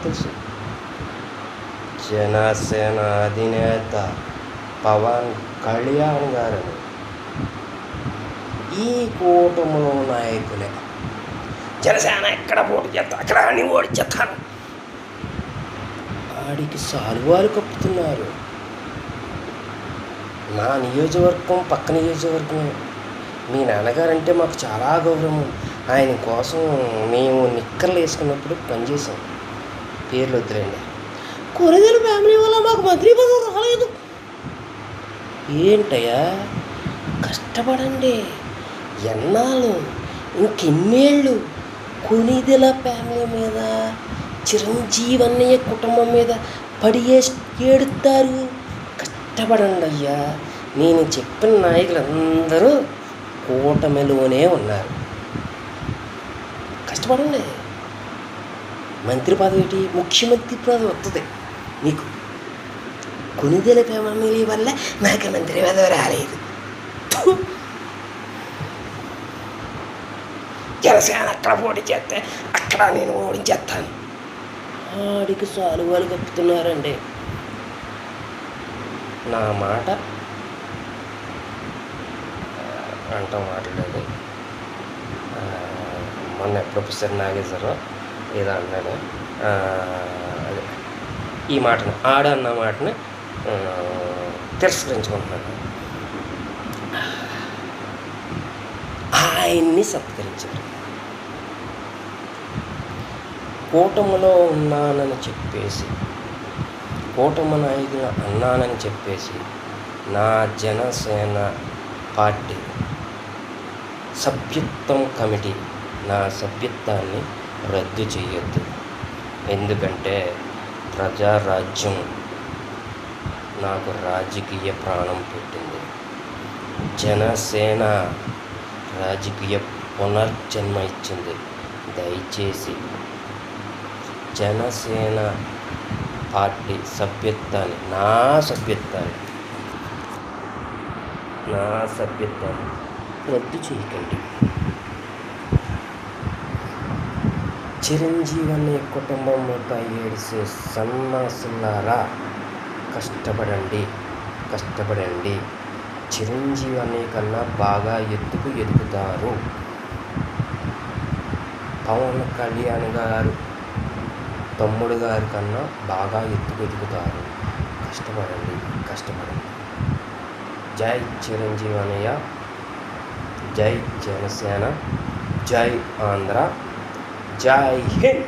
తెలుసు. జనసేన అధినేత పవన్ కళ్యాణ్ గారని ఈ కూటమిలో నాయకులే జనసేన ఎక్కడ పోటీ చేస్తా అక్కడ అని ఓడిచేస్తాను ఆడికి సాలువాలు కప్పుతున్నారు. నా నియోజకవర్గం పక్క నియోజకవర్గమే. మీ నాన్నగారంటే మాకు చాలా గౌరవం. ఆయన కోసం మేము నిక్కర్లు వేసుకున్నప్పుడు పనిచేసాం. పేర్లు వద్దులేండి. కొరదేలు ఫ్యామిలీ వల్ల మాకు మంత్రి పదవి రాలేదు. ఏంటయ్యా, కష్టపడండి. ఎన్నాళ్ళు, ఇంకెన్నేళ్ళు కొనిదెల ఫ్యామిలీ మీద, చిరంజీవి అన్నయ్య కుటుంబం మీద పడి ఏడుస్తారు. కష్టపడండి అయ్యా. నేను చెప్పిన నాయకులందరూ కూటమిలోనే ఉన్నారు. కష్టపడండి. మంత్రి పదవి ఏంటి, ముఖ్యమంత్రి పదవి వస్తుంది మీకు. కొనిదెల ఫ్యామిలీ వల్ల నాకు మంత్రి పదవి రాలేదు. జనసేన అక్కడ పోటీ చేస్తే అక్కడ నేను ఓడించేస్తాను. ఆడికి సాలువాలు కప్పుతున్నారండి. నా మాట అంటాం మాట్లాడేది. మొన్న ఎప్పుడు ప్రొఫెసర్ నాగేశ్వరరావు ఏదో అన్నాడు. అదే ఈ మాటను ఆడన్న మాటని తిరస్కరించుకుంటున్నాను. ఆయన్ని సత్కరించారు. కూటమిలో ఉన్నానని చెప్పేసి, కూటమి నాయకులు అన్నానని చెప్పేసి నా జనసేన పార్టీ సభ్యత్వం కమిటీ నా సభ్యత్వాన్ని రద్దు చేయొద్దు. ఎందుకంటే ప్రజారాజ్యం నాకు రాజకీయ ప్రాణం పెట్టింది. జనసేన రాజకీయ పునర్జన్మ ఇచ్చింది. దయచేసి జనసేన పార్టీ సభ్యత్వాన్ని నా సభ్యత్వాన్ని రద్దు చేయకండి. చిరంజీవి అనే కుటుంబం మీద ఏడిసే సన్నాసులారా, కష్టపడండి. చిరంజీవి అనే కన్నా బాగా ఎదుగుతారు. పవన్ కళ్యాణ్ గారు తమ్ముడు గారి కన్నా బాగా ఎదుగుతారు. కష్టపడండి. జై చిరంజీవి అన్నయ్య, జై జనసేన, జై ఆంధ్ర, జై హింద్.